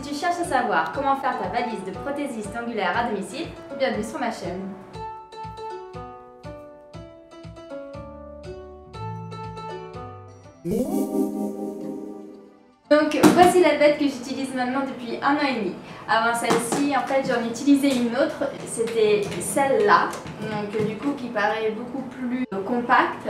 Si tu cherches à savoir comment faire ta valise de prothésiste angulaire à domicile, bienvenue sur ma chaîne. Donc voici la bête que j'utilise maintenant depuis 1 an et demi. Avant celle-ci, en fait, j'en utilisais une autre, c'était celle-là, donc du coup qui paraît beaucoup plus compacte,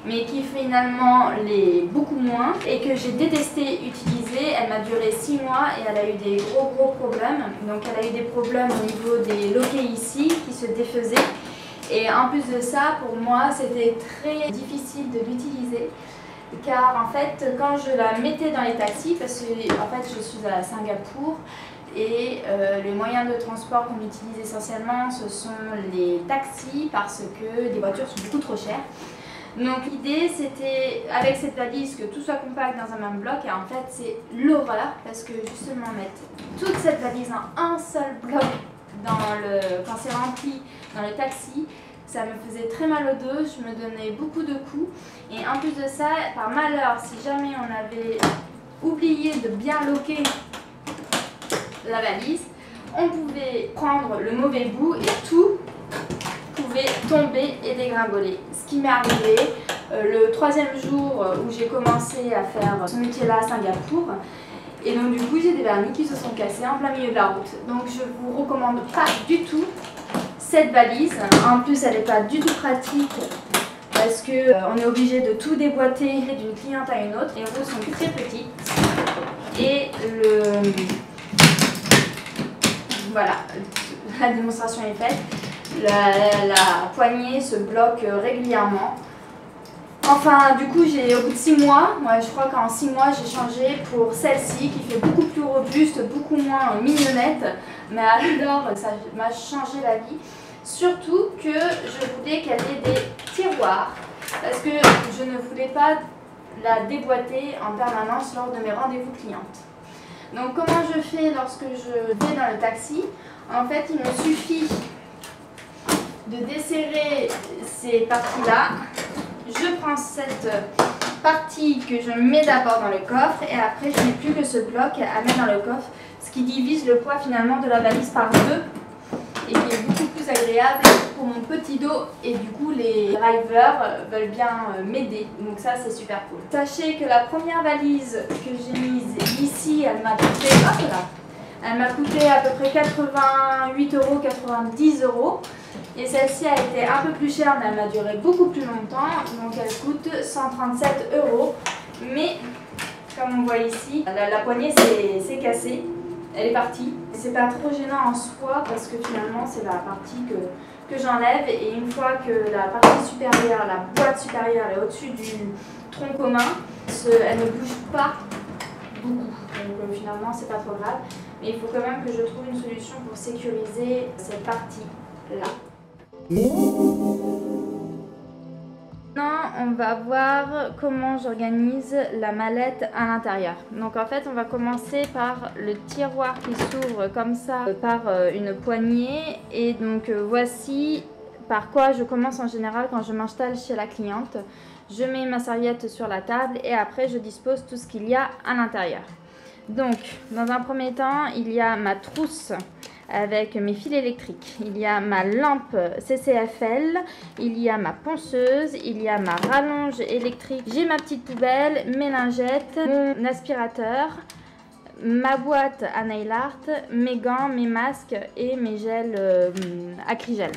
mais qui finalement l'est beaucoup moins et que j'ai détesté utiliser. Elle m'a duré 6 mois et elle a eu des gros problèmes. Donc elle a eu des problèmes au niveau des loquets ici qui se défaisaient. Et en plus de ça, pour moi, c'était très difficile de l'utiliser. Car en fait, quand je la mettais dans les taxis, parce que en fait je suis à Singapour et les moyens de transport qu'on utilise essentiellement ce sont les taxis parce que les voitures sont beaucoup trop chères. Donc l'idée c'était avec cette valise que tout soit compact dans un même bloc, et en fait c'est l'horreur parce que justement mettre toute cette valise en un seul bloc quand c'est rempli dans le taxi, ça me faisait très mal au dos, je me donnais beaucoup de coups. Et en plus de ça, par malheur, si jamais on avait oublié de bien loquer la valise, on pouvait prendre le mauvais bout et tout pouvait tomber et dégringoler. Ce qui m'est arrivé le 3e jour où j'ai commencé à faire ce métier-là à Singapour. Et donc du coup, j'ai des vernis qui se sont cassés en plein milieu de la route. Donc je vous recommande pas du tout cette valise. En plus, elle n'est pas du tout pratique parce que on est obligé de tout déboîter d'une cliente à une autre. Les roues sont très petites et voilà, la démonstration est faite. La poignée se bloque régulièrement. Enfin, du coup, au bout de 6 mois, je crois qu'en 6 mois, j'ai changé pour celle-ci qui fait beaucoup plus robuste, beaucoup moins mignonnette. Mais alors, ça m'a changé la vie. Surtout que je voulais qu'elle ait des tiroirs parce que je ne voulais pas la déboîter en permanence lors de mes rendez-vous clientes. Donc, comment je fais lorsque je vais dans le taxi? En fait, il me suffit de desserrer ces parties-là. Je prends cette partie que je mets d'abord dans le coffre et après je n'ai plus que ce bloc à mettre dans le coffre, ce qui divise le poids finalement de la valise par 2 et qui est beaucoup plus agréable pour mon petit dos, et du coup les drivers veulent bien m'aider, donc ça c'est super cool. Sachez que la première valise que j'ai mise ici, elle m'a coûté, elle m'a coûté à peu près 88 €, 90 €. Et celle-ci a été un peu plus chère, mais elle m'a duré beaucoup plus longtemps, donc elle coûte 137 €. Mais comme on voit ici, la poignée s'est cassée, elle est partie. C'est pas trop gênant en soi parce que finalement c'est la partie que j'enlève, et une fois que la partie supérieure, la boîte supérieure est au-dessus du tronc commun, elle ne bouge pas beaucoup. Donc finalement c'est pas trop grave, mais il faut quand même que je trouve une solution pour sécuriser cette partie-là. Maintenant, on va voir comment j'organise la mallette à l'intérieur. Donc en fait, on va commencer par le tiroir qui s'ouvre comme ça par une poignée. Et donc voici par quoi je commence en général quand je m'installe chez la cliente. Je mets ma serviette sur la table et après je dispose tout ce qu'il y a à l'intérieur. Donc dans un premier temps, il y a ma trousse avec mes fils électriques, il y a ma lampe CCFL, il y a ma ponceuse, il y a ma rallonge électrique, j'ai ma petite poubelle, mes lingettes, mon aspirateur, ma boîte à nail art, mes gants, mes masques et mes gels acrygel.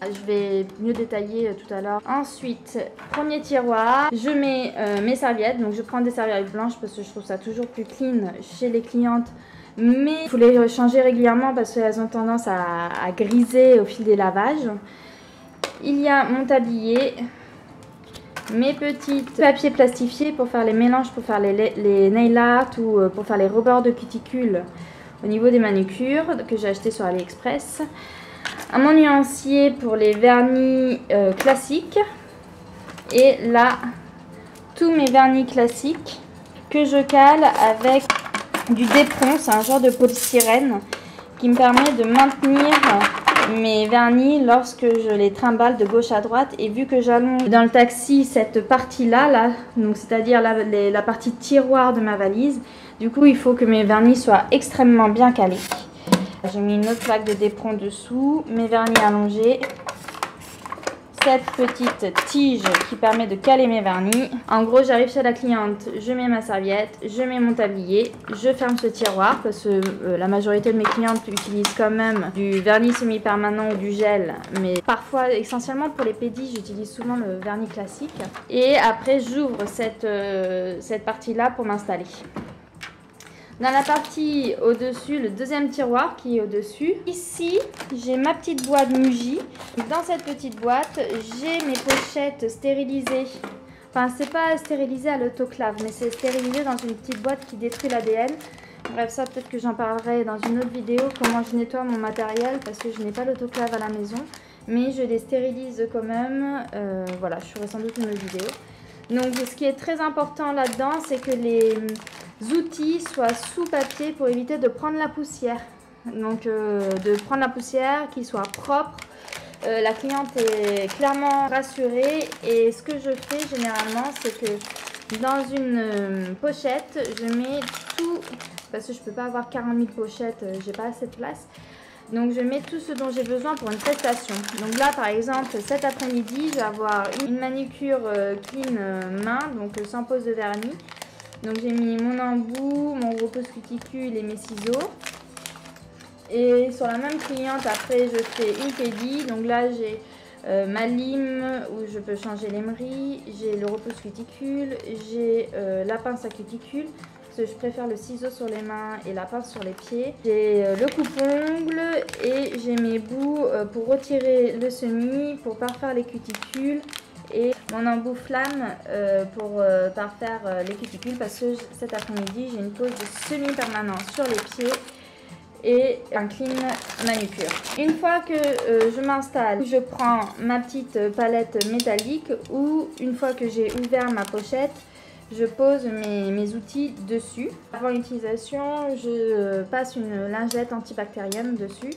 Je vais mieux détailler tout à l'heure. Ensuite, premier tiroir, je mets mes serviettes. Donc je prends des serviettes blanches parce que je trouve ça toujours plus clean chez les clientes. Mais il faut les changer régulièrement parce qu'elles ont tendance à griser au fil des lavages. Il y a mon tablier, mes petits papiers plastifiés pour faire les mélanges, pour faire les nail art ou pour faire les rebords de cuticule au niveau des manucures que j'ai acheté sur AliExpress. Mon nuancier pour les vernis classiques. Et là, tous mes vernis classiques que je cale avec du Depron, c'est un genre de polystyrène qui me permet de maintenir mes vernis lorsque je les trimballe de gauche à droite. Et vu que j'allonge dans le taxi cette partie-là, donc c'est-à-dire la partie tiroir de ma valise, du coup il faut que mes vernis soient extrêmement bien calés. J'ai mis une autre plaque de d'éperon dessous, mes vernis allongés. Cette petite tige qui permet de caler mes vernis. En gros, j'arrive chez la cliente, je mets ma serviette, je mets mon tablier, je ferme ce tiroir parce que la majorité de mes clientes utilisent quand même du vernis semi-permanent ou du gel, mais parfois, essentiellement pour les pédis, j'utilise souvent le vernis classique. Et après, j'ouvre cette partie-là pour m'installer. Dans la partie au-dessus, le deuxième tiroir qui est au-dessus, ici, j'ai ma petite boîte Muji. Dans cette petite boîte, j'ai mes pochettes stérilisées. Enfin, c'est pas stérilisé à l'autoclave, mais c'est stérilisé dans une petite boîte qui détruit l'ADN. Bref, ça, peut-être que j'en parlerai dans une autre vidéo, comment je nettoie mon matériel, parce que je n'ai pas l'autoclave à la maison. Mais je les stérilise quand même. Voilà, je ferai sans doute une autre vidéo. Donc, ce qui est très important là-dedans, c'est que les outils soient sous papier pour éviter de prendre la poussière. Donc de prendre la poussière, qu'ils soient propres. La cliente est clairement rassurée. Et ce que je fais généralement, c'est que dans une pochette, je mets tout, parce que je ne peux pas avoir 40 000 pochettes, j'ai pas assez de place. Donc je mets tout ce dont j'ai besoin pour une prestation. Donc là par exemple cet après-midi je vais avoir une manucure clean main, donc sans pose de vernis. Donc j'ai mis mon embout, mon repose cuticule et mes ciseaux. Et sur la même cliente après je fais une pédie. Donc là j'ai ma lime où je peux changer l'emery, j'ai le repose cuticule, j'ai la pince à cuticule. Parce que je préfère le ciseau sur les mains et la pince sur les pieds. J'ai le coupe-ongle et j'ai mes bouts pour retirer le semis, pour parfaire les cuticules. Et mon embout flamme pour parfaire les cuticules parce que cet après-midi j'ai une pose de semi-permanent sur les pieds et un clean manucure. Une fois que je m'installe, je prends ma petite palette métallique ou une fois que j'ai ouvert ma pochette, je pose mes outils dessus. Avant l'utilisation, je passe une lingette antibactérienne dessus.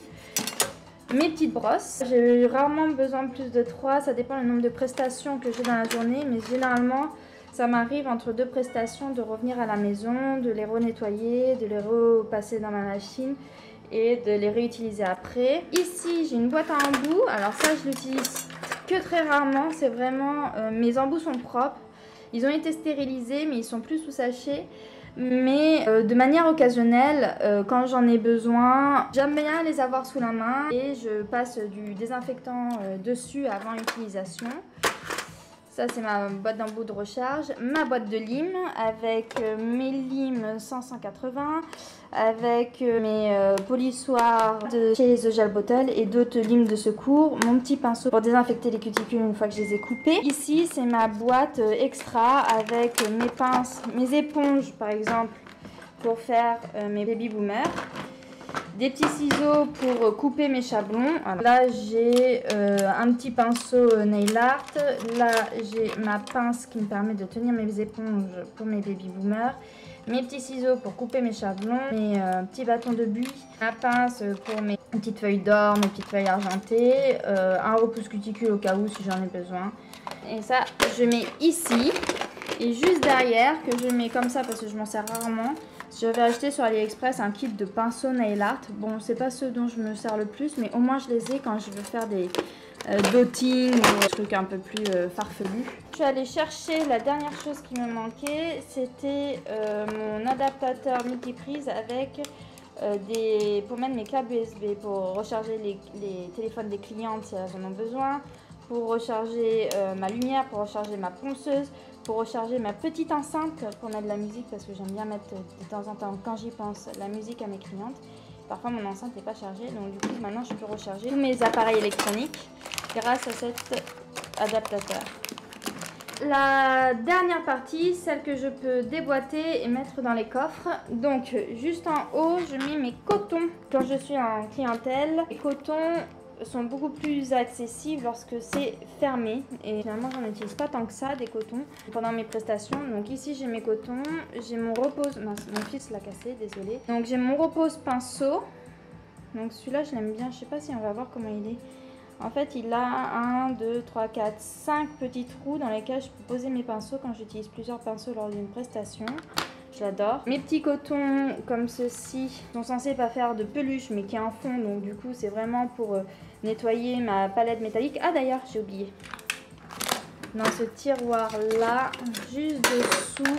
Mes petites brosses, j'ai rarement besoin de plus de 3, ça dépend du nombre de prestations que j'ai dans la journée, mais généralement ça m'arrive entre 2 prestations de revenir à la maison, de les renettoyer, de les repasser dans ma machine et de les réutiliser après. Ici j'ai une boîte à embouts, alors ça je l'utilise que très rarement, c'est vraiment, mes embouts sont propres, ils ont été stérilisés mais ils sont plus sous sachet. Mais de manière occasionnelle, quand j'en ai besoin, j'aime bien les avoir sous la main et je passe du désinfectant dessus avant utilisation. Ça c'est ma boîte d'embout de recharge, ma boîte de limes avec mes limes 100-180, avec mes polissoirs de chez The Gel Bottle et d'autres limes de secours, mon petit pinceau pour désinfecter les cuticules une fois que je les ai coupées. Ici c'est ma boîte extra avec mes pinces, mes éponges par exemple pour faire mes baby boomers. Des petits ciseaux pour couper mes chablons. Alors là, j'ai un petit pinceau nail art. Là, j'ai ma pince qui me permet de tenir mes éponges pour mes baby boomers. Mes petits ciseaux pour couper mes chablons. Mes petits bâtons de buis. Ma pince pour mes petites feuilles d'or, mes petites feuilles argentées. Un repousse cuticule au cas où si j'en ai besoin. Et ça, je mets ici. Et juste derrière, que je mets comme ça parce que je m'en sers rarement. J'avais acheté sur AliExpress un kit de pinceaux nail art. Bon, c'est pas ceux dont je me sers le plus, mais au moins je les ai quand je veux faire des dotting ou des trucs un peu plus farfelus. Je suis allée chercher la dernière chose qui me manquait, c'était mon adaptateur multiprise avec pour mettre mes câbles USB pour recharger les téléphones des clientes si elles en ont besoin, pour recharger ma lumière, pour recharger ma ponceuse, pour recharger ma petite enceinte pour mettre de la musique parce que j'aime bien mettre de temps en temps quand j'y pense la musique à mes clientes. Parfois mon enceinte n'est pas chargée donc du coup maintenant je peux recharger tous mes appareils électroniques grâce à cet adaptateur. La dernière partie, celle que je peux déboîter et mettre dans les coffres. Donc juste en haut je mets mes cotons. Quand je suis en clientèle, les cotons sont beaucoup plus accessibles lorsque c'est fermé et finalement j'en utilise pas tant que ça des cotons pendant mes prestations. Donc ici j'ai mes cotons, j'ai mon repose, mince, mon fils l'a cassé, désolé. Donc j'ai mon repose pinceau Donc celui-là, je l'aime bien. Je sais pas si on va voir comment il est. En fait, il a 1, 2, 3, 4, 5 petits trous dans lesquels je peux poser mes pinceaux quand j'utilise plusieurs pinceaux lors d'une prestation. Je l'adore. Mes petits cotons comme ceci sont censés pas faire de peluche mais qui en font. Donc du coup, c'est vraiment pour nettoyer ma palette métallique. Ah d'ailleurs, j'ai oublié. Dans ce tiroir là, juste dessous,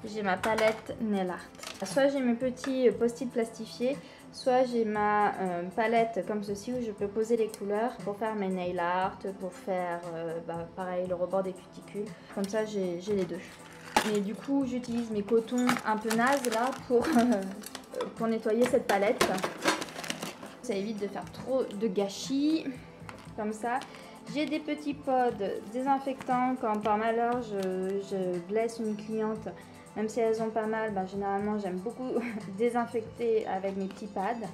j'ai ma palette nail art. Soit j'ai mes petits post-it plastifiés, soit j'ai ma palette comme ceci où je peux poser les couleurs pour faire mes nail art, pour faire pareil le rebord des cuticules. Comme ça j'ai les deux. Et du coup j'utilise mes cotons un peu nazes là pour nettoyer cette palette. Ça évite de faire trop de gâchis. Comme ça. J'ai des petits pods désinfectants quand par malheur je blesse une cliente. Même si elles ont pas mal, généralement j'aime beaucoup désinfecter avec mes petits pads.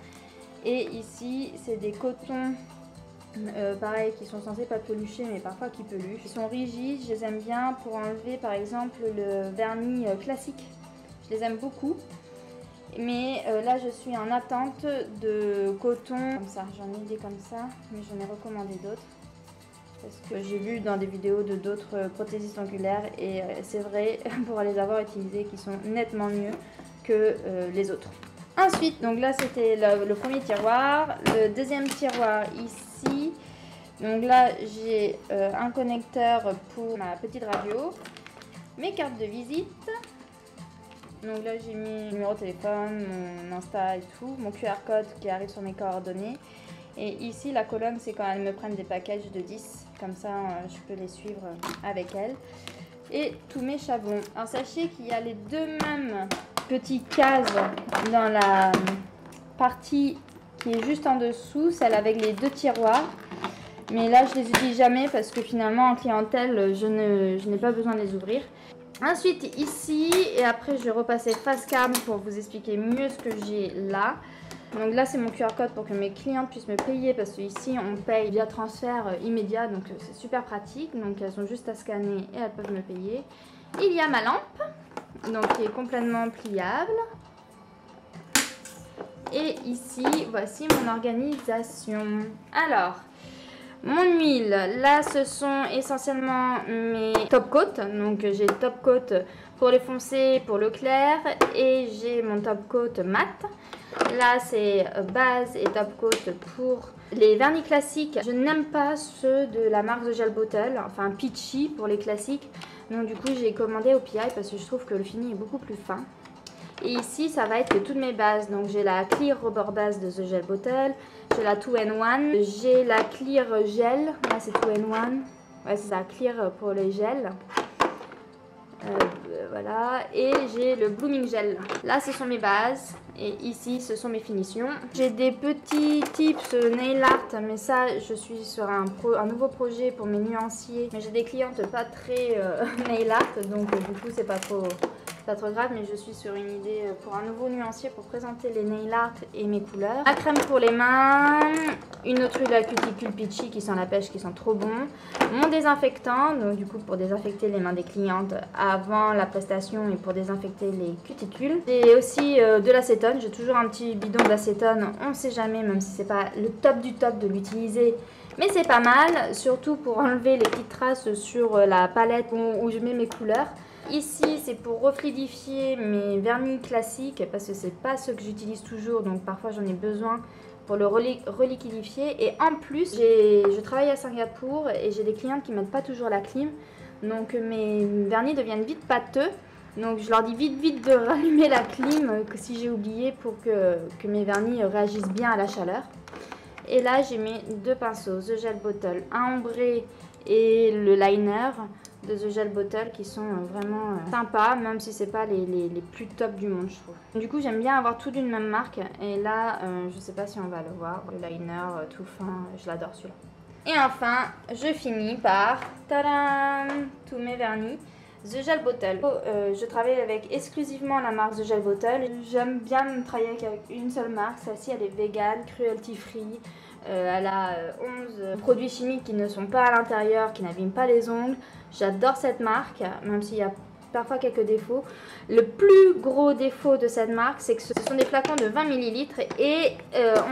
Et ici c'est des cotons pareil qui sont censés pas pelucher mais parfois qui peluchent. Ils sont rigides, je les aime bien pour enlever par exemple le vernis classique. Je les aime beaucoup. Mais là je suis en attente de coton comme ça. J'en ai des comme ça mais j'en ai recommandé d'autres. Parce que j'ai vu dans des vidéos de d'autres prothésistes ongulaires et c'est vrai pour les avoir utilisés qui sont nettement mieux que les autres. Ensuite, donc là c'était le premier tiroir. Le deuxième tiroir ici. Donc là j'ai un connecteur pour ma petite radio, mes cartes de visite. Donc là j'ai mis mon numéro de téléphone, mon Insta et tout, mon QR code qui arrive sur mes coordonnées. Et ici la colonne c'est quand elles me prennent des packages de 10, comme ça je peux les suivre avec elles. Et tous mes chablons. Alors sachez qu'il y a les deux mêmes petites cases dans la partie qui est juste en dessous, celle avec les deux tiroirs. Mais là je les utilise jamais parce que finalement en clientèle je n'ai pas besoin de les ouvrir. Ensuite ici, et après je vais repasser face cam pour vous expliquer mieux ce que j'ai là. Donc là c'est mon QR code pour que mes clientes puissent me payer parce que ici on paye via transfert immédiat, donc c'est super pratique. Donc elles ont juste à scanner et elles peuvent me payer. Il y a ma lampe, donc qui est complètement pliable. Et ici voici mon organisation. Alors mon huile, là ce sont essentiellement mes top coat. Donc j'ai top coat pour les foncés, pour le clair, et j'ai mon top coat mat. Là c'est base et top coat pour les vernis classiques. Je n'aime pas ceux de la marque The Gel Bottle, enfin Peachy pour les classiques. Donc du coup j'ai commandé au PI parce que je trouve que le fini est beaucoup plus fin. Et ici ça va être toutes mes bases. Donc j'ai la Clear Rubber Base de The Gel Bottle, j'ai la 2-in-1, j'ai la Clear Gel, là c'est 2-in-1, ouais c'est ça, Clear pour les gels. Voilà, et j'ai le Blooming Gel. Là ce sont mes bases et ici ce sont mes finitions. J'ai des petits tips nail art, mais ça je suis sur un nouveau projet pour mes nuanciers. Mais j'ai des clientes pas très nail art, donc du coup c'est pas trop grave, mais je suis sur une idée pour un nouveau nuancier pour présenter les nail art et mes couleurs. La crème pour les mains, une autre huile à cuticule Peachy qui sent la pêche, qui sent trop bon. Mon désinfectant, donc du coup pour désinfecter les mains des clientes avant la prestation et pour désinfecter les cuticules. Et aussi de l'acétone, j'ai toujours un petit bidon d'acétone, on ne sait jamais, même si c'est pas le top du top de l'utiliser. Mais c'est pas mal, surtout pour enlever les petites traces sur la palette où je mets mes couleurs. Ici c'est pour refluidifier mes vernis classiques parce que c'est pas ceux que j'utilise toujours, donc parfois j'en ai besoin pour le reliquidifier. Et en plus je travaille à Singapour et j'ai des clientes qui mettent pas toujours la clim, donc mes vernis deviennent vite pâteux. Donc je leur dis vite de rallumer la clim que si j'ai oublié pour que mes vernis réagissent bien à la chaleur. Et là j'ai mes deux pinceaux The Gel Bottle, un ombré et le liner de The Gel Bottle qui sont vraiment sympas, même si c'est pas les plus top du monde je trouve. Du coup j'aime bien avoir tout d'une même marque et là je sais pas si on va le voir, le liner tout fin, je l'adore celui-là. Et enfin je finis par tadam, tous mes vernis The Gel Bottle. Je travaille avec exclusivement la marque The Gel Bottle. J'aime bien travailler avec une seule marque. Celle-ci elle est vegan, cruelty free. Elle a 11 produits chimiques qui ne sont pas à l'intérieur, qui n'abîment pas les ongles. J'adore cette marque, même s'il y a parfois quelques défauts. Le plus gros défaut de cette marque, c'est que ce sont des flacons de 20 ml et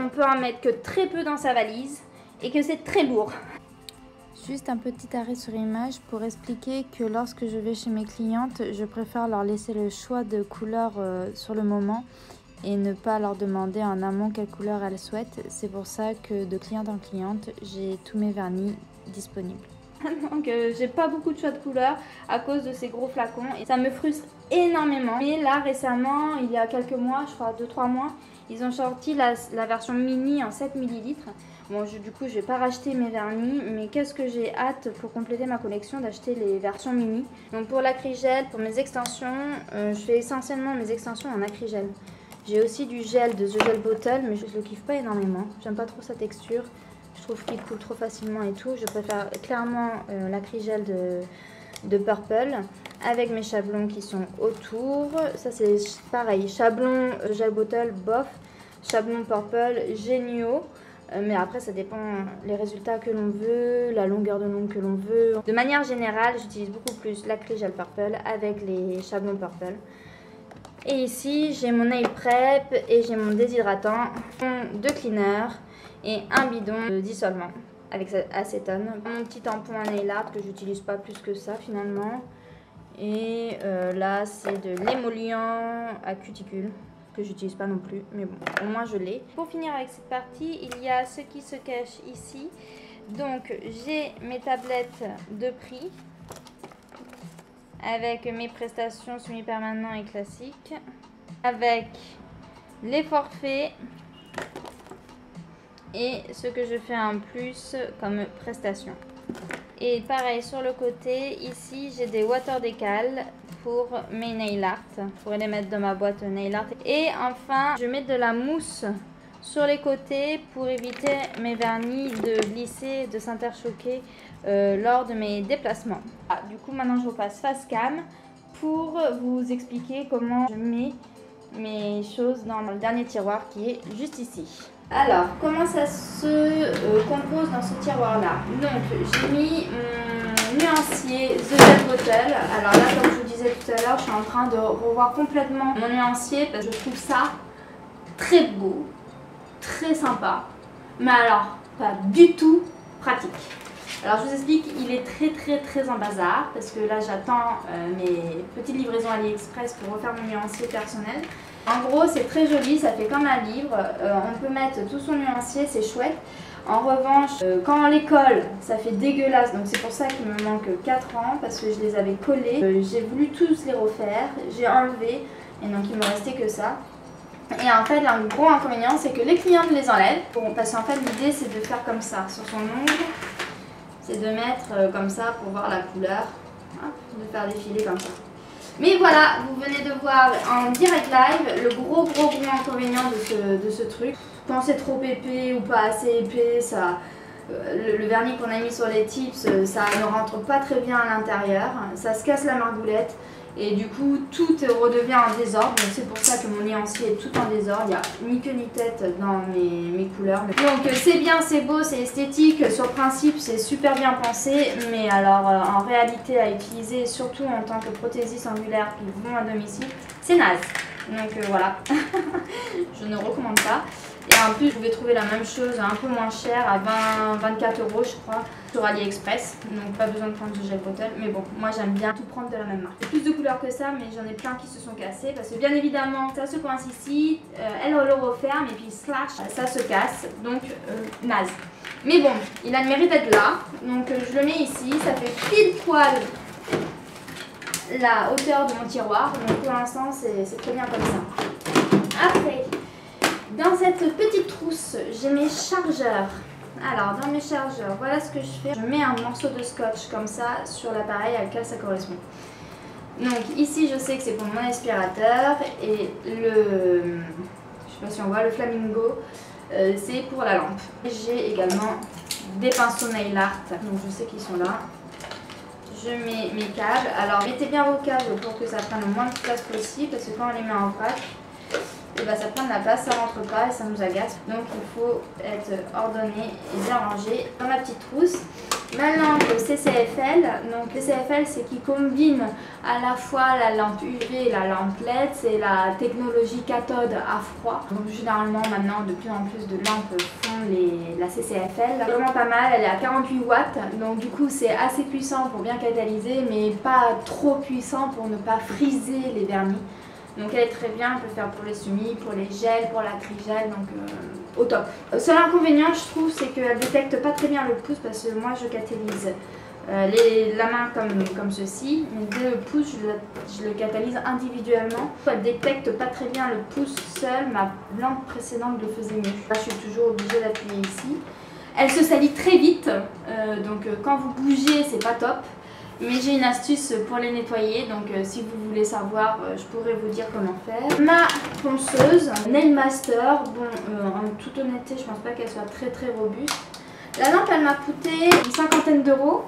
on peut en mettre que très peu dans sa valise et que c'est très lourd. Juste un petit arrêt sur image pour expliquer que lorsque je vais chez mes clientes, je préfère leur laisser le choix de couleurs sur le moment et ne pas leur demander en amont quelle couleur elles souhaitent. C'est pour ça que de cliente en cliente, j'ai tous mes vernis disponibles. Donc j'ai pas beaucoup de choix de couleurs à cause de ces gros flacons et ça me frustre énormément. Mais là récemment, il y a quelques mois, je crois 2-3 mois, ils ont sorti la version mini en 7 ml. Bon, du coup, je vais pas racheter mes vernis, mais qu'est-ce que j'ai hâte pour compléter ma collection d'acheter les versions mini. Donc pour l'acrygel, pour mes extensions, je fais essentiellement mes extensions en acrygel. J'ai aussi du gel de The Gel Bottle, mais je le kiffe pas énormément. J'aime pas trop sa texture. Je trouve qu'il coule trop facilement et tout. Je préfère clairement l'acrygel de Purple avec mes chablons qui sont autour. Ça c'est pareil, chablon Gel Bottle bof, chablon Purple géniaux. Mais après ça dépend les résultats que l'on veut, la longueur de l'ongle que l'on veut. De manière générale, j'utilise beaucoup plus l'acrygel Purple avec les chablons Purple. Et ici j'ai mon nail prep et j'ai mon déshydratant, deux cleaners et un bidon de dissolvant avec acétone. Mon petit tampon à nail art que j'utilise pas plus que ça finalement. Et là c'est de l'émollient à cuticule que j'utilise pas non plus, mais bon, au moins je l'ai. Pour finir avec cette partie, il y a ce qui se cache ici. Donc j'ai mes tablettes de prix avec mes prestations semi-permanents et classiques, avec les forfaits et ce que je fais en plus comme prestation. Et pareil sur le côté, ici j'ai des water décal pour mes nail art. Je pourrais les mettre dans ma boîte nail art. Et enfin, je mets de la mousse sur les côtés pour éviter mes vernis de glisser, de s'interchoquer lors de mes déplacements. Ah, du coup, maintenant je repasse face cam pour vous expliquer comment je mets mes choses dans le dernier tiroir qui est juste ici. Alors, comment ça se compose dans ce tiroir-là? Donc, j'ai mis mon nuancier The Gel Bottle. Alors là, comme je vous disais tout à l'heure, je suis en train de revoir complètement mon nuancier parce que je trouve ça très beau, très sympa, mais alors pas du tout pratique. Alors je vous explique, il est très en bazar parce que là j'attends mes petites livraisons AliExpress pour refaire mon nuancier personnel. En gros c'est très joli, ça fait comme un livre, on peut mettre tout son nuancier, c'est chouette. En revanche, quand on les colle, ça fait dégueulasse, donc c'est pour ça qu'il me manque 4 ans parce que je les avais collés. J'ai voulu tous les refaire, j'ai enlevé et donc il me restait que ça. Et en fait, un gros inconvénient, c'est que les clientes les enlèvent. Bon, parce qu'en fait, l'idée, c'est de faire comme ça sur son ongle. C'est de mettre comme ça pour voir la couleur. Hop, de faire défiler comme ça. Mais voilà, vous venez de voir en direct live le gros inconvénient de ce truc. Quand c'est trop épais ou pas assez épais, ça, le vernis qu'on a mis sur les tips, ça ne rentre pas très bien à l'intérieur. Ça se casse la margoulette. Et du coup, tout redevient en désordre. Donc c'est pour ça que mon nuancier est tout en désordre. Il n'y a ni queue ni tête dans mes couleurs. Donc c'est bien, c'est beau, c'est esthétique. Sur principe, c'est super bien pensé. Mais alors, en réalité, à utiliser, surtout en tant que prothésiste angulaire qui vont à domicile, c'est naze. Donc voilà, je ne recommande pas. Et en plus, vous pouvez trouver la même chose un peu moins cher à 24 € je crois sur AliExpress. Donc pas besoin de prendre du gel bottle. Mais bon, moi j'aime bien tout prendre de la même marque. J'ai plus de couleurs que ça, mais j'en ai plein qui se sont cassés. Parce que bien évidemment, ça se coince ici, elle le referme et puis slash, ça se casse. Donc naze. Mais bon, il a le mérite d'être là. Donc je le mets ici, ça fait pile poil la hauteur de mon tiroir. Donc pour l'instant, c'est très bien comme ça. Après, dans cette petite trousse, j'ai mes chargeurs. Alors, dans mes chargeurs, voilà ce que je fais. Je mets un morceau de scotch comme ça sur l'appareil à lequel ça correspond. Donc ici, je sais que c'est pour mon aspirateur et le, je sais pas si on voit, le flamingo, c'est pour la lampe. J'ai également des pinceaux nail art, donc je sais qu'ils sont là. Je mets mes câbles. Alors, mettez bien vos câbles pour que ça prenne le moins de place possible parce que quand on les met en vrac, et bah ça prend de la place, ça rentre pas et ça nous agace. Donc il faut être ordonné et bien rangé. Dans ma petite trousse, ma lampe CCFL. Donc le CCFL, c'est qui combine à la fois la lampe UV et la lampe LED. C'est la technologie cathode à froid. Donc généralement maintenant de plus en plus de lampes font la CCFL. Vraiment pas mal, elle est à 48 watts. Donc du coup c'est assez puissant pour bien catalyser, mais pas trop puissant pour ne pas friser les vernis. Donc elle est très bien, on peut faire pour les semis, pour les gels, pour l'acrygel, donc au top. Seul inconvénient je trouve, c'est qu'elle ne détecte pas très bien le pouce parce que moi je catalyse la main comme ceci, mais dès le pouce je le catalyse individuellement. Elle détecte pas très bien le pouce seul, ma lampe précédente le faisait mieux. Là je suis toujours obligée d'appuyer ici. Elle se salit très vite, donc quand vous bougez c'est pas top. Mais j'ai une astuce pour les nettoyer, donc si vous voulez savoir, je pourrais vous dire comment faire. Ma ponceuse, Nailmaster, bon, en toute honnêteté, je pense pas qu'elle soit très robuste. La lampe, elle m'a coûté une cinquantaine d'euros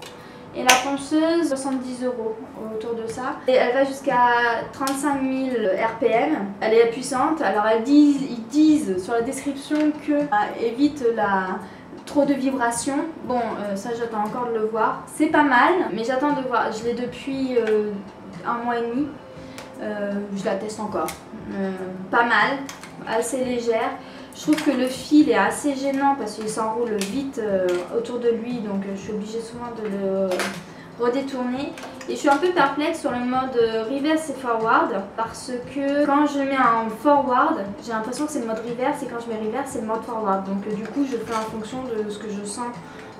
et la ponceuse, 70 euros, autour de ça. Et elle va jusqu'à 35 000 RPM. Elle est puissante, alors ils disent sur la description que évite trop de vibrations. Bon, ça j'attends encore de le voir. C'est pas mal, mais j'attends de voir. Je l'ai depuis 1 mois et demi. Je la teste encore. Pas mal, assez légère. Je trouve que le fil est assez gênant parce qu'il s'enroule vite autour de lui, donc je suis obligée souvent de le redétourner. Et je suis un peu perplexe sur le mode reverse et forward parce que quand je mets en forward, j'ai l'impression que c'est le mode reverse et quand je mets reverse c'est le mode forward. Donc du coup je fais en fonction de ce que je sens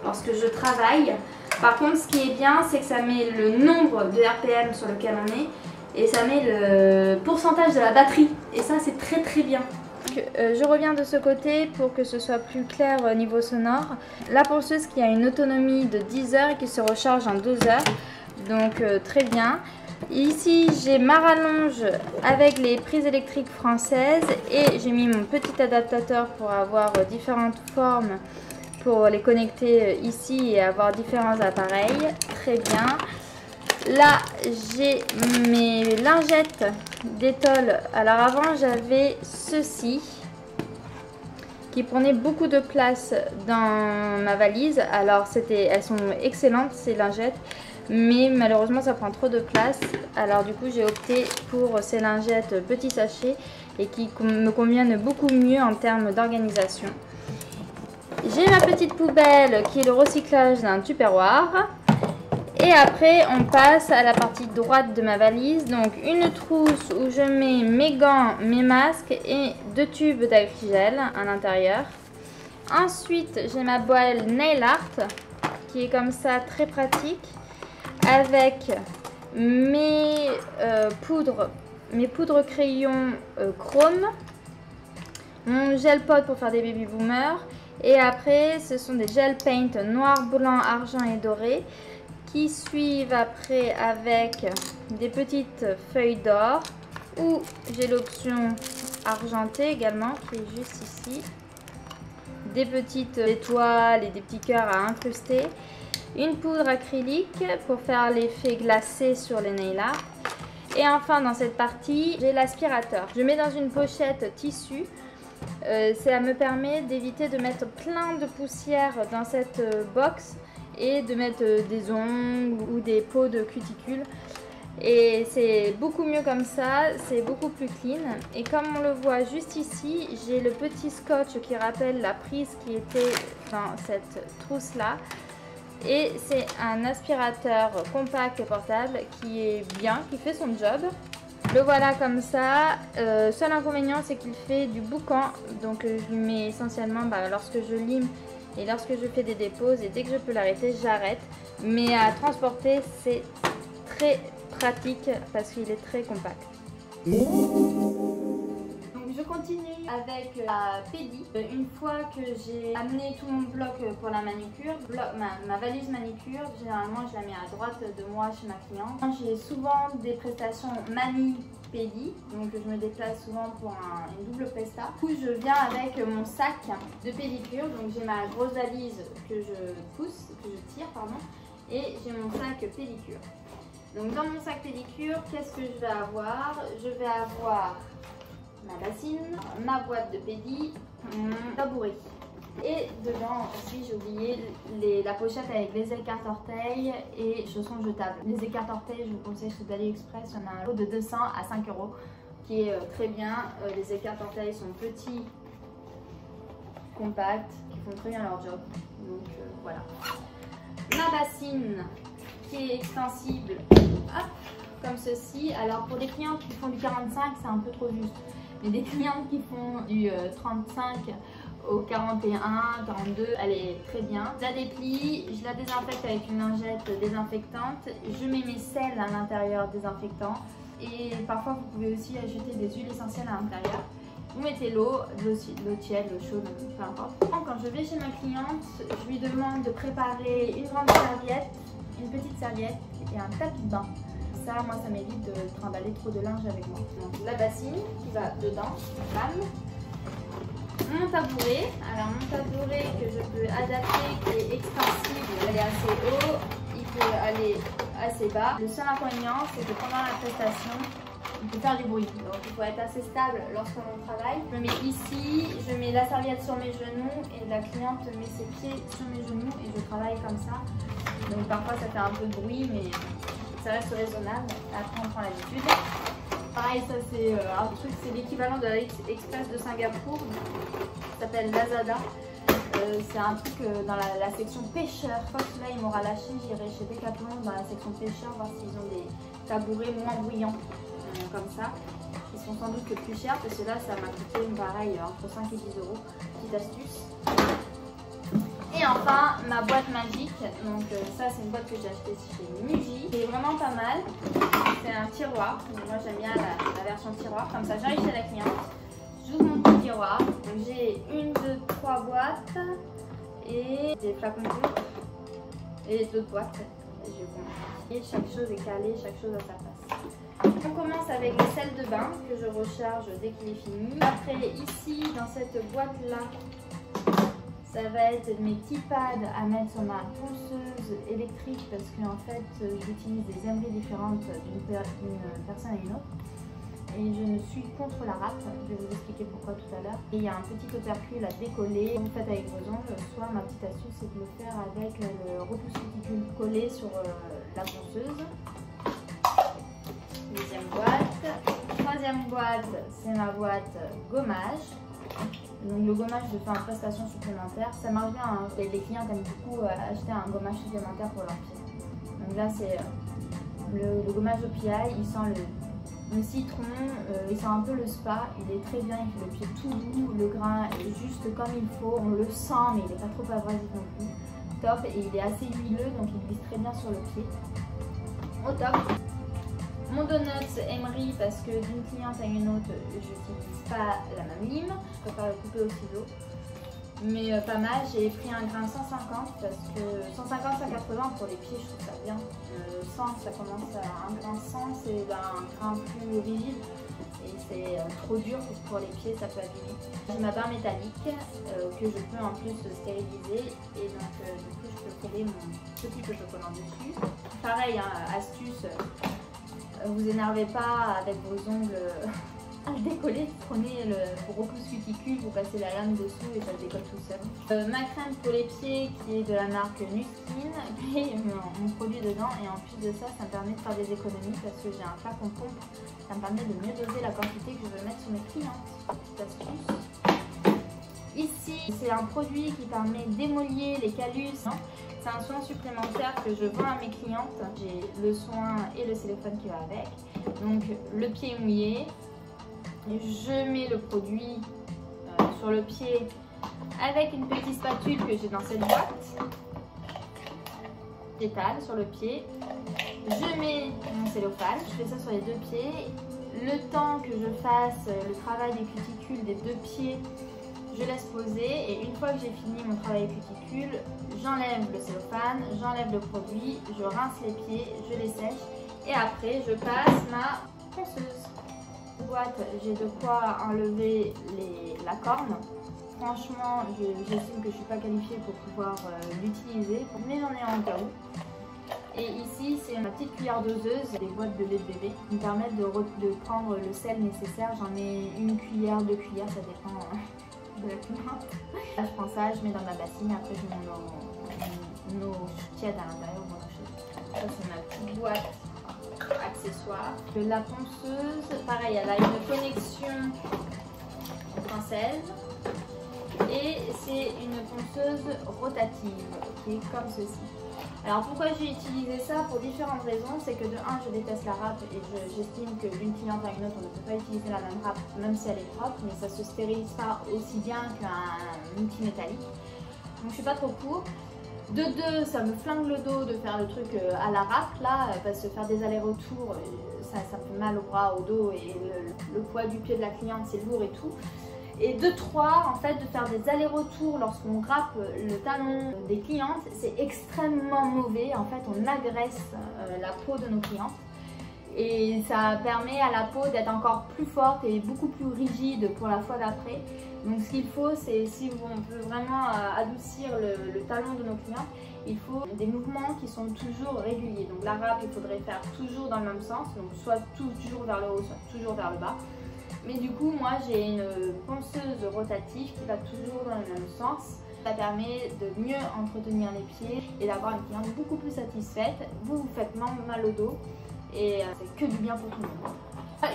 lorsque je travaille. Par contre ce qui est bien c'est que ça met le nombre de RPM sur lequel on est et ça met le pourcentage de la batterie et ça c'est très bien. Je reviens de ce côté pour que ce soit plus clair au niveau sonore. La ponceuse qui a une autonomie de 10 heures et qui se recharge en 2 heures. Donc très bien. Ici j'ai ma rallonge avec les prises électriques françaises et j'ai mis mon petit adaptateur pour avoir différentes formes pour les connecter ici et avoir différents appareils. Très bien. Là j'ai mes lingettes Dettol. Alors avant j'avais ceci qui prenait beaucoup de place dans ma valise. Alors elles sont excellentes ces lingettes, mais malheureusement ça prend trop de place. Alors du coup j'ai opté pour ces lingettes petits sachets et qui me conviennent beaucoup mieux en termes d'organisation. J'ai ma petite poubelle qui est le recyclage d'un tupperware. Et après on passe à la partie droite de ma valise, donc une trousse où je mets mes gants, mes masques et 2 tubes d'acrygel à l'intérieur. Ensuite j'ai ma boîte Nail Art qui est comme ça très pratique avec mes poudres crayons chrome, mon gel pot pour faire des baby boomers et après ce sont des gel paint noir, blanc, argent et doré qui suivent après avec des petites feuilles d'or ou j'ai l'option argentée également qui est juste ici, des petites étoiles et des petits cœurs à incruster, une poudre acrylique pour faire l'effet glacé sur les nail art et enfin dans cette partie j'ai l'aspirateur. Je mets dans une pochette tissu. Ça me permet d'éviter de mettre plein de poussière dans cette box et de mettre des ongles ou des peaux de cuticules et c'est beaucoup mieux comme ça, c'est beaucoup plus clean. Et comme on le voit juste ici, j'ai le petit scotch qui rappelle la prise qui était dans cette trousse là et c'est un aspirateur compact et portable qui est bien, qui fait son job. Le voilà comme ça. Seul inconvénient c'est qu'il fait du boucan, donc je lui mets essentiellement lorsque je lime et lorsque je fais des déposes et dès que je peux l'arrêter j'arrête, mais à transporter c'est très pratique parce qu'il est très compact. Donc je continue avec la pédi. Une fois que j'ai amené tout mon bloc pour la manicure, ma valise manicure, généralement je la mets à droite de moi chez ma cliente. J'ai souvent des prestations mani pédi, donc je me déplace souvent pour une double presta. Du coup je viens avec mon sac de pédicure, donc j'ai ma grosse valise que je tire pardon, et j'ai mon sac pédicure. Donc dans mon sac pédicure, qu'est-ce que je vais avoir? Je vais avoir ma bassine, ma boîte de pédi, mon tabouret. Et dedans aussi j'ai oublié la pochette avec les écarts-orteils et chaussons jetables. Les écarts-orteils, je vous conseille ceux d'AliExpress, il y en a un lot de 200 à 5 € qui est très bien. Les écarts-orteils sont petits, compacts, qui font très bien leur job. Donc voilà. Ma bassine qui est extensible, hop, comme ceci. Alors pour des clientes qui font du 45, c'est un peu trop juste. Mais des clientes qui font du 35 au 41, 42, elle est très bien. Je la déplie, je la désinfecte avec une lingette désinfectante. Je mets mes sels à l'intérieur désinfectant. Et parfois vous pouvez aussi ajouter des huiles essentielles à l'intérieur. Vous mettez l'eau tiède, l'eau chaude, peu importe. Quand je vais chez ma cliente, je lui demande de préparer une grande serviette, une petite serviette et un tapis de bain. Ça, moi, ça m'évite de trimballer trop de linge avec moi. Donc, la bassine qui va dedans, bam. Mon tabouret. Alors, mon tabouret que je peux adapter, qui est extensible, elle est assez haut, il peut aller assez bas. Le seul inconvénient, c'est que pendant la prestation, il peut faire du bruit. Donc, il faut être assez stable lorsque l'on travaille. Je me mets ici, je mets la serviette sur mes genoux et la cliente met ses pieds sur mes genoux et je travaille comme ça. Donc, parfois, ça fait un peu de bruit, mais ça reste raisonnable. Après, on prend l'habitude. Pareil, ça c'est un truc, c'est l'équivalent de l'AliExpress de Singapour. Ça s'appelle Lazada. C'est un truc dans la section pêcheur. Une fois que celui-là il m'aura lâché, j'irai chez Decathlon dans la section pêcheur voir s'ils ont des tabourets moins bruyants comme ça. Ils sont sans doute plus chers parce que là ça m'a coûté pareil entre 5 et 10 €. Petite astuce. Et enfin ma boîte magique. Donc ça c'est une boîte que j'ai achetée chez Muji. C'est vraiment pas mal. C'est un tiroir. Moi j'aime bien la version tiroir. Comme ça j'arrive chez la cliente. J'ouvre mon petit tiroir. J'ai 1, 2, 3 boîtes et des flacons d'eau et d'autres boîtes. Et chaque chose est calée, chaque chose à sa place. On commence avec le sel de bain que je recharge dès qu'il est fini. Après ici dans cette boîte là, ça va être mes petits pads à mettre sur ma ponceuse électrique parce qu'en fait j'utilise des aimeries différentes d'une personne à une autre. Et je ne suis contre la râpe, je vais vous expliquer pourquoi tout à l'heure. Et il y a un petit opercule à décoller, vous faites avec vos ongles, soit ma petite astuce c'est de le faire avec le repousse cuticule collé sur la ponceuse. Deuxième boîte. Troisième boîte, c'est ma boîte gommage. Donc le gommage je fais en prestation supplémentaire, ça marche bien, hein. Les clients aiment beaucoup acheter un gommage supplémentaire pour leurs pieds. Donc là c'est le gommage au PI, il sent le citron, il sent un peu le spa, il est très bien, il fait le pied tout doux, le grain est juste comme il faut, on le sent mais il n'est pas trop abrasif non plus. Top, et il est assez huileux donc il glisse très bien sur le pied. Au top. Mon Donuts Emery parce que d'une cliente à une autre, je n'utilise pas la même lime, je préfère le couper au ciseau. Mais pas mal, j'ai pris un grain 150 parce que 150-180 pour les pieds je trouve ça bien. 100 ça commence à un grain 100, c'est un grain plus rigide et c'est trop dur pour les pieds, ça peut abîmer. J'ai ma barre métallique que je peux en plus stériliser et donc du coup je peux coller mon petit autocollant dessus. Pareil, hein, astuce, vous énervez pas avec vos ongles à le décoller, prenez le repousse cuticule, vous passez la lame dessous et ça se décolle tout seul. Ma crème pour les pieds qui est de la marque Nuskin, et mon produit dedans, et en plus de ça, ça me permet de faire des économies parce que j'ai un flacon pompe, ça me permet de mieux doser la quantité que je veux mettre sur mes clientes. Petite astuce. Ici, c'est un produit qui permet d'émolier les callus. C'est un soin supplémentaire que je vends à mes clientes. J'ai le soin et le cellophane qui va avec. Donc le pied mouillé. Je mets le produit sur le pied avec une petite spatule que j'ai dans cette boîte. J'étale sur le pied. Je mets mon cellophane, je fais ça sur les deux pieds. Le temps que je fasse le travail des cuticules des deux pieds, je laisse poser et une fois que j'ai fini mon travail cuticule, j'enlève le cellophane, j'enlève le produit, je rince les pieds, je les sèche et après je passe ma ponceuse. Boîte, j'ai de quoi enlever la corne. Franchement, j'estime que je ne suis pas qualifiée pour pouvoir l'utiliser, mais j'en ai un au cas où. Et ici, c'est ma petite cuillère doseuse, des boîtes de lait de bébé qui me permettent de prendre le sel nécessaire. J'en ai une cuillère, 2 cuillères, ça dépend de la cliente. Là, je prends ça, je mets dans ma bassine et après je mets mon eau tiède à l'intérieur ou mon eau chaude. Ça c'est ma petite boîte accessoire. La ponceuse, pareil, elle a une connexion française et c'est une ponceuse rotative qui est comme ceci. Alors pourquoi j'ai utilisé ça? Pour différentes raisons. C'est que de 1, je déteste la râpe et j'estime que d'une cliente à une autre on ne peut pas utiliser la même râpe même si elle est propre, mais ça se stérilise pas aussi bien qu'un outil métallique, donc je suis pas trop pour. De 2, ça me flingue le dos de faire le truc à la râpe là, parce que faire des allers-retours, ça me fait mal au bras, au dos, et le poids du pied de la cliente c'est lourd et tout. Et de 3, en fait, de faire des allers-retours lorsqu'on râpe le talon des clientes, c'est extrêmement mauvais. En fait, on agresse la peau de nos clientes. Et ça permet à la peau d'être encore plus forte et beaucoup plus rigide pour la fois d'après. Donc ce qu'il faut, c'est, si on veut vraiment adoucir le talon de nos clientes, il faut des mouvements qui sont toujours réguliers. Donc la râpe, il faudrait faire toujours dans le même sens, donc soit toujours vers le haut, soit toujours vers le bas. Mais du coup, moi j'ai une ponceuse rotative qui va toujours dans le même sens. Ça permet de mieux entretenir les pieds et d'avoir une cliente beaucoup plus satisfaite. Vous faites moins mal au dos et c'est que du bien pour tout le monde.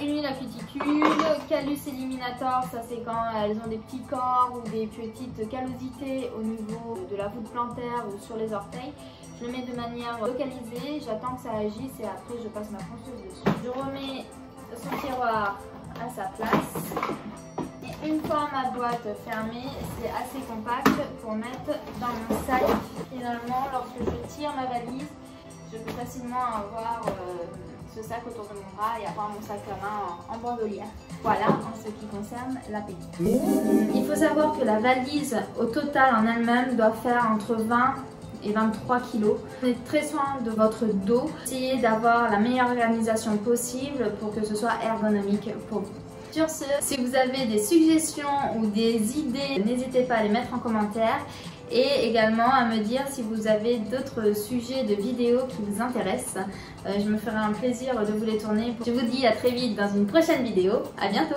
Une huile à cuticule, callus éliminator, ça c'est quand elles ont des petits corps ou des petites callosités au niveau de la voûte plantaire ou sur les orteils. Je le mets de manière localisée, j'attends que ça agisse et après je passe ma ponceuse dessus. Je remets son tiroir à sa place. Et une fois ma boîte fermée, c'est assez compact pour mettre dans mon sac. Finalement, lorsque je tire ma valise, je peux facilement avoir ce sac autour de mon bras et avoir mon sac à main en bandolière. Voilà en ce qui concerne la pellicule. Il faut savoir que la valise au total en elle-même doit faire entre 20 et 23 kg. Prenez très soin de votre dos. Essayez d'avoir la meilleure organisation possible pour que ce soit ergonomique pour vous. Sur ce, si vous avez des suggestions ou des idées, n'hésitez pas à les mettre en commentaire. Et également à me dire si vous avez d'autres sujets de vidéos qui vous intéressent. Je me ferai un plaisir de vous les tourner. Je vous dis à très vite dans une prochaine vidéo. À bientôt!